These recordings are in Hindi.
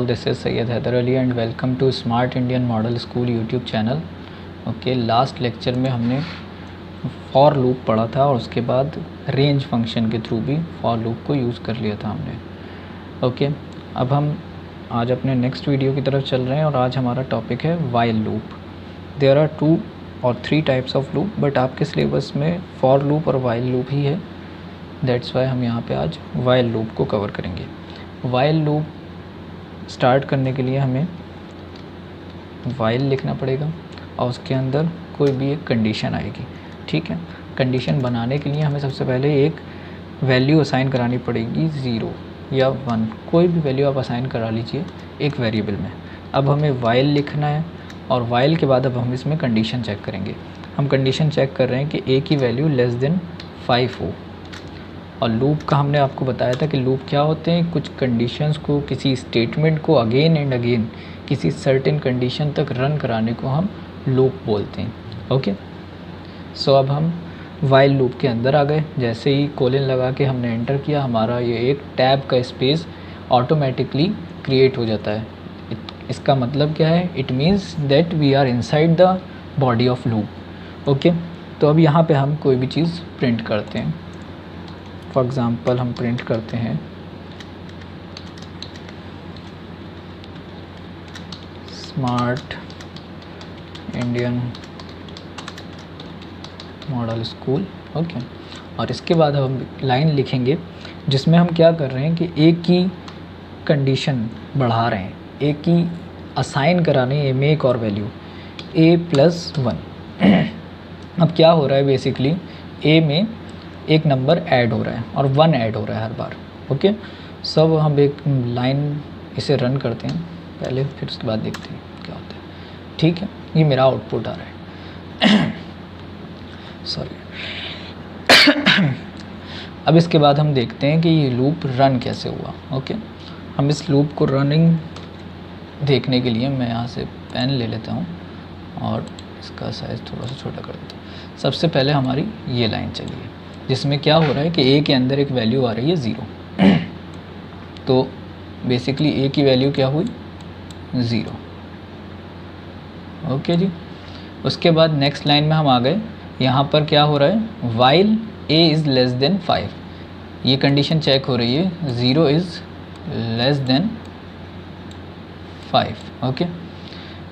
this is Syed Haider Ali and welcome to Smart Indian Model School YouTube channel. Okay, last lecture में हमने फॉर लूप पढ़ा था और उसके बाद रेंज फंक्शन के थ्रू भी फॉर लूप को यूज़ कर लिया था हमने। ओके, अब हम आज अपने नेक्स्ट वीडियो की तरफ चल रहे हैं और आज हमारा टॉपिक है वाइल लूप। देयर आर 2 और 3 टाइप्स ऑफ लूप, बट आपके सिलेबस में फॉर लूप और वाइल लूप ही है। दैट्स वाई हम यहाँ पे आज वाइल लूप को कवर करेंगे। वाइल लूप स्टार्ट करने के लिए हमें वाइल लिखना पड़ेगा और उसके अंदर कोई भी एक कंडीशन आएगी। ठीक है, कंडीशन बनाने के लिए हमें सबसे पहले एक वैल्यू असाइन करानी पड़ेगी, 0 या 1, कोई भी वैल्यू आप असाइन करा लीजिए एक वेरिएबल में। अब हमें वाइल लिखना है और वाइल के बाद अब हम इसमें कंडीशन चेक करेंगे। हम कंडीशन चेक कर रहे हैं कि a की वैल्यू लेस देन 5 हो। और लूप का हमने आपको बताया था कि लूप क्या होते हैं, कुछ कंडीशंस को, किसी स्टेटमेंट को अगेन एंड अगेन किसी सर्टेन कंडीशन तक रन कराने को हम लूप बोलते हैं। ओके, सो अब हम वाइल लूप के अंदर आ गए। जैसे ही कोलन लगा के हमने एंटर किया, हमारा ये एक टैब का स्पेस ऑटोमेटिकली क्रिएट हो जाता है। इसका मतलब क्या है, it means that we are inside the body of loop. Okay, तो अब यहाँ पे हम कोई भी चीज़ प्रिंट करते हैं। फॉर एग्ज़ाम्पल हम प्रिंट करते हैं smart Indian model school. Okay, और इसके बाद हम लाइन लिखेंगे जिसमें हम क्या कर रहे हैं कि ए की कंडीशन बढ़ा रहे हैं, ए की असाइन कराने ए में एक और वैल्यू a+1। अब क्या हो रहा है, बेसिकली ए में एक नंबर ऐड हो रहा है और 1 ऐड हो रहा है हर बार। ओके, सब हम एक लाइन इसे रन करते हैं पहले, फिर उसके बाद देखते हैं क्या होता है। ठीक है, ये मेरा आउटपुट आ रहा है। सॉरी। अब इसके बाद हम देखते हैं कि ये लूप रन कैसे हुआ। ओके, हम इस लूप को रनिंग देखने के लिए मैं यहाँ से पेन ले लेता हूँ और इसका साइज़ थोड़ा सा छोटा कर देता हूँ। सबसे पहले हमारी ये लाइन चलिए जिसमें क्या हो रहा है कि a के अंदर एक वैल्यू आ रही है 0। तो बेसिकली a की वैल्यू क्या हुई, 0। ओके जी, उसके बाद नेक्स्ट लाइन में हम आ गए। यहाँ पर क्या हो रहा है, while a is less than 5, ये कंडीशन चेक हो रही है, 0 इज़ लेस देन 5। ओके,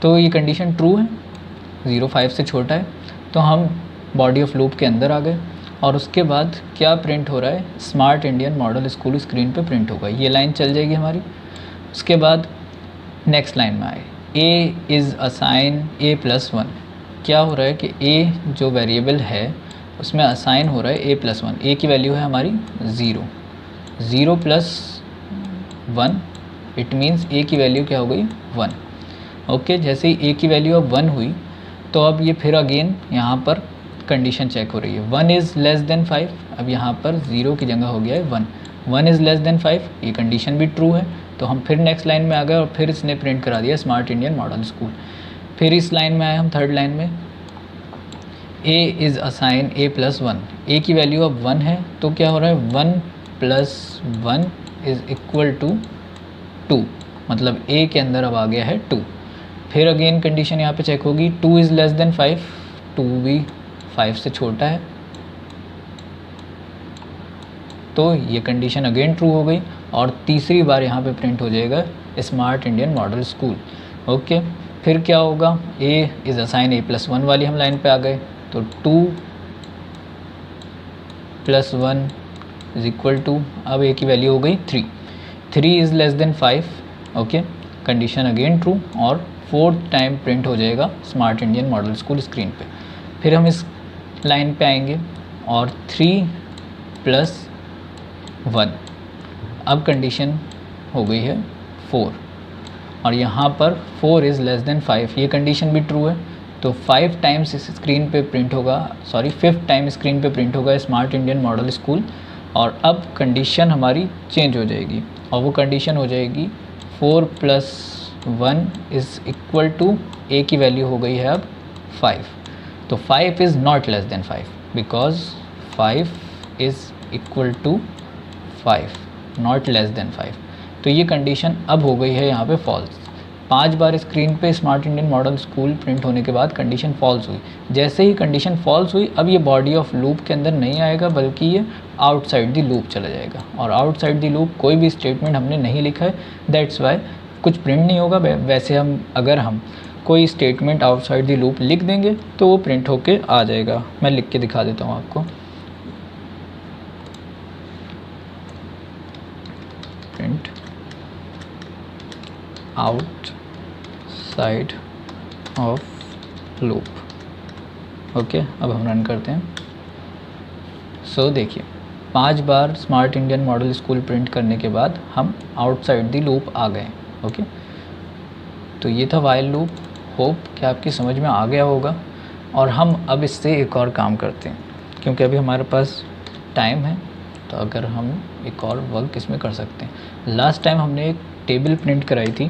तो ये कंडीशन ट्रू है, 0 5 से छोटा है। तो हम बॉडी ऑफ लूप के अंदर आ गए और उसके बाद क्या प्रिंट हो रहा है, smart Indian model school screen पे प्रिंट होगा। ये लाइन चल जाएगी हमारी। उसके बाद नेक्स्ट लाइन में आए, a इज़ असाइन a+1। क्या हो रहा है कि a जो वेरिएबल है उसमें असाइन हो रहा है a+1। a की वैल्यू है हमारी 0, 0 + 1, इट मीन्स a की वैल्यू क्या हो गई, 1। ओके, जैसे ही a की वैल्यू अब 1 हुई तो अब ये फिर अगेन यहाँ पर कंडीशन चेक हो रही है, 1 इज़ लेस देन 5। अब यहाँ पर 0 की जगह हो गया है 1, 1 इज़ लेस देन 5, ये कंडीशन भी ट्रू है। तो हम फिर नेक्स्ट लाइन में आ गए और फिर इसने प्रिंट करा दिया स्मार्ट इंडियन मॉडल स्कूल। फिर इस लाइन में आए हम, थर्ड लाइन में, a is assign a+1। a की वैल्यू अब 1 है तो क्या हो रहा है, 1 + 1 इज़ इक्वल टू 2, मतलब a के अंदर अब आ गया है 2। फिर अगेन कंडीशन यहाँ पे चेक होगी, 2 इज़ लेस देन 5, 2 भी 5 से छोटा है, तो ये कंडीशन अगेन ट्रू हो गई और तीसरी बार यहाँ पे प्रिंट हो जाएगा smart Indian model school. Okay, फिर क्या होगा, a इज़ असाइन a+1 वाली हम लाइन पे आ गए, तो 2 + 1 इज़ इक्वल टू, अब a की वैल्यू हो गई 3, 3 is less than 5। Okay, condition again true और 4th टाइम प्रिंट हो जाएगा smart Indian model school screen पे। फिर हम इस लाइन पे आएंगे और 3 + 1, अब कंडीशन हो गई है 4 और यहाँ पर 4 इज़ लेस देन 5, ये कंडीशन भी ट्रू है। तो 5 टाइम्स इस स्क्रीन पे प्रिंट होगा, सॉरी 5th टाइम स्क्रीन पे प्रिंट होगा स्मार्ट इंडियन मॉडल स्कूल। और अब कंडीशन हमारी चेंज हो जाएगी और वो कंडीशन हो जाएगी 4 + 1 इज़ इक्वल टू, a की वैल्यू हो गई है अब 5। तो 5 is not less than 5 because 5 is equal to 5, not less than 5। तो ये कंडीशन अब हो गई है यहाँ पे फॉल्स। 5 बार स्क्रीन पे smart Indian model school print होने के बाद कंडीशन फॉल्स हुई। जैसे ही कंडीशन फॉल्स हुई, अब ये बॉडी ऑफ लूप के अंदर नहीं आएगा, बल्कि ये आउटसाइड दी लूप चला जाएगा। और आउटसाइड दी लूप कोई भी स्टेटमेंट हमने नहीं लिखा है, दैट्स वाई कुछ प्रिंट नहीं होगा। वैसे हम अगर हम कोई स्टेटमेंट आउटसाइड दी लूप लिख देंगे तो वो प्रिंट होके आ जाएगा। मैं लिख के दिखा देता हूँ आपको। Print outside of loop. Okay, अब हम रन करते हैं। सो देखिए, 5 बार smart Indian model school print करने के बाद हम आउटसाइड दी लूप आ गए। ओके, तो ये था वाइल लूप। होप कि आपकी समझ में आ गया होगा। और हम अब इससे एक और काम करते हैं, क्योंकि अभी हमारे पास टाइम है, तो अगर हम एक और वर्क इसमें कर सकते हैं। लास्ट टाइम हमने एक टेबल प्रिंट कराई थी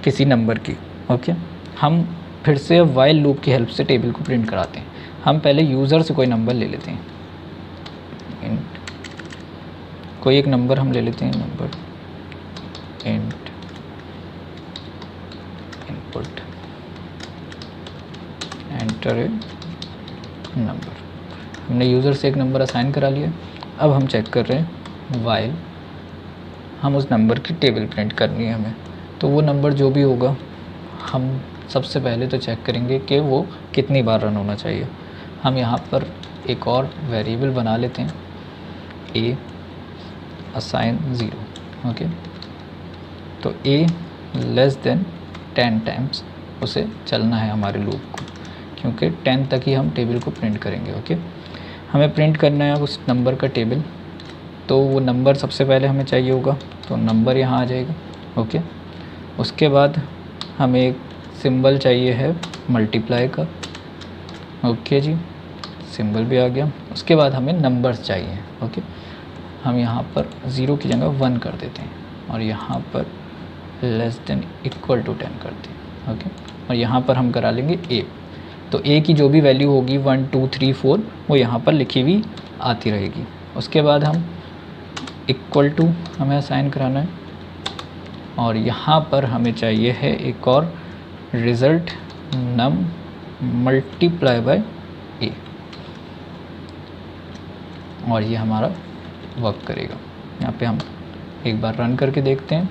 किसी नंबर की। ओके, हम फिर से अब वाइल लूप की हेल्प से टेबल को प्रिंट कराते हैं। हम पहले यूज़र से कोई नंबर ले लेते हैं। कोई एक नंबर हम ले लेते हैं, number int input enter a number. हमने यूज़र से एक नंबर असाइन करा लिया। अब हम चेक कर रहे हैं वाइल हम उस नंबर की टेबल प्रिंट करनी है हमें। तो वो नंबर जो भी होगा, हम सबसे पहले तो चेक करेंगे कि वो कितनी बार रन होना चाहिए। हम यहाँ पर एक और वेरिएबल बना लेते हैं, ए असाइन 0। ओके, तो ए लेस देन 10 टाइम्स उसे चलना है हमारे लूप को, क्योंकि 10 तक ही हम टेबल को प्रिंट करेंगे। ओके, हमें प्रिंट करना है उस नंबर का टेबल। तो वो नंबर सबसे पहले हमें चाहिए होगा, तो नंबर यहाँ आ जाएगा। ओके, उसके बाद हमें एक सिंबल चाहिए है मल्टीप्लाई का। ओके जी, सिंबल भी आ गया। उसके बाद हमें नंबर्स चाहिए। ओके, हम यहाँ पर 0 की जगह 1 कर देते हैं और यहाँ पर लेस देन इक्वल टू 10 करते हैं। ओके, और यहाँ पर हम करा लेंगे ए। तो ए की जो भी वैल्यू होगी 1 2 3 4 वो यहाँ पर लिखी हुई आती रहेगी। उसके बाद हम इक्वल टू हमें असाइन कराना है और यहाँ पर हमें चाहिए है एक और रिज़ल्ट नम मल्टीप्लाई बाय ए, और ये हमारा वर्क करेगा। यहाँ पे हम एक बार रन करके देखते हैं।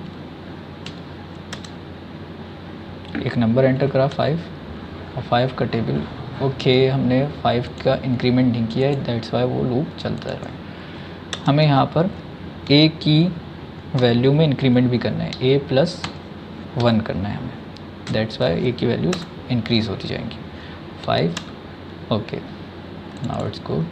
एक नंबर एंटर करा 5 और 5 का टेबल। ओके, हमने 5 का इंक्रीमेंट नहीं किया है, दैट्स वाई वो लूप चलता रहा है। हमें यहाँ पर ए की वैल्यू में इंक्रीमेंट भी करना है, ए प्लस 1 करना है हमें, दैट्स वाई ए की वैल्यूज़ इंक्रीज़ होती जाएंगी। 5 okay, now it's good.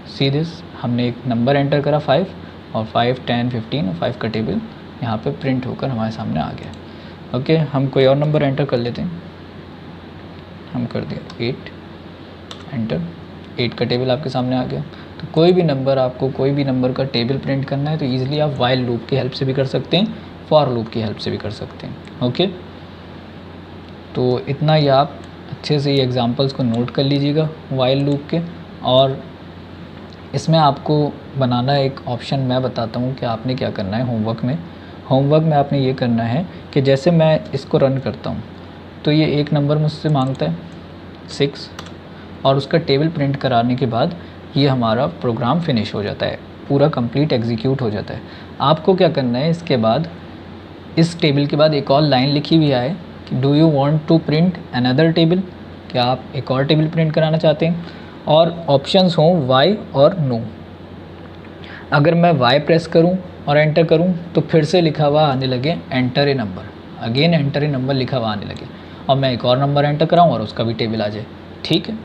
See this, हमने एक नंबर एंटर करा 5 और 5 10 15 और 5 का टेबल यहाँ पे प्रिंट होकर हमारे सामने आ गया। ओके, हम कोई और नंबर एंटर कर लेते हैं। हम कर दिया 8 एंटर, 8 का टेबल आपके सामने आ गया। तो कोई भी नंबर, आपको कोई भी नंबर का टेबल प्रिंट करना है तो ईज़िली आप वाइल लूप की हेल्प से भी कर सकते हैं, फॉर लूप की हेल्प से भी कर सकते हैं। ओके, तो इतना ही आप अच्छे से ये एग्जांपल्स को नोट कर लीजिएगा वाइल लूप के। और इसमें आपको बनाना एक ऑप्शन मैं बताता हूँ कि आपने क्या करना है होमवर्क में। होमवर्क में आपने ये करना है कि जैसे मैं इसको रन करता हूँ तो ये एक नंबर मुझसे मांगता है 6 और उसका टेबल प्रिंट कराने के बाद ये हमारा प्रोग्राम फिनिश हो जाता है, पूरा कंप्लीट एग्जीक्यूट हो जाता है। आपको क्या करना है, इसके बाद इस टेबल के बाद एक और लाइन लिखी हुई है कि do you want to print another table, क्या आप एक और टेबल प्रिंट कराना चाहते हैं, और ऑप्शंस हों वाई और नो। अगर मैं वाई प्रेस करूं और एंटर करूं तो फिर से लिखा हुआ आने लगे enter a number, again enter a number लिखा हुआ आने लगे, और मैं एक और नंबर एंटर कराऊं और उसका भी टेबल आ जाए। ठीक है,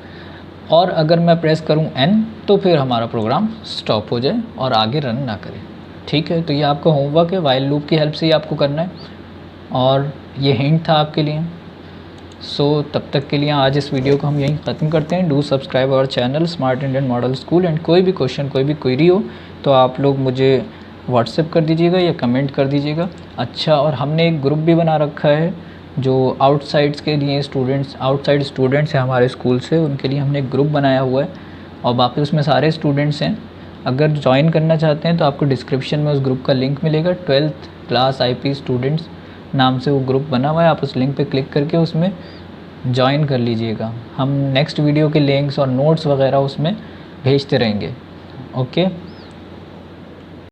और अगर मैं प्रेस करूं एन तो फिर हमारा प्रोग्राम स्टॉप हो जाए और आगे रन ना करे। ठीक है, तो ये आपका होमवर्क है, वाइल लूप की हेल्प से ही आपको करना है, और ये हिंट था आपके लिए। सो तब तक के लिए आज इस वीडियो को हम यहीं ख़त्म करते हैं। Do subscribe our channel smart Indian model school. And कोई भी क्वेश्चन, कोई भी क्वेरी हो तो आप लोग मुझे व्हाट्सएप कर दीजिएगा या कमेंट कर दीजिएगा। अच्छा, और हमने एक ग्रुप भी बना रखा है जो आउटसाइड्स के लिए स्टूडेंट्स, आउटसाइड स्टूडेंट्स हैं हमारे स्कूल से, उनके लिए हमने एक ग्रुप बनाया हुआ है और बाकी उसमें सारे स्टूडेंट्स हैं। अगर ज्वाइन करना चाहते हैं तो आपको डिस्क्रिप्शन में उस ग्रुप का लिंक मिलेगा। 12th क्लास IP स्टूडेंट्स नाम से वो ग्रुप बना हुआ है, आप उस लिंक पे क्लिक करके उसमें ज्वाइन कर लीजिएगा। हम नेक्स्ट वीडियो के लिंक्स और नोट्स वगैरह उसमें भेजते रहेंगे। ओके।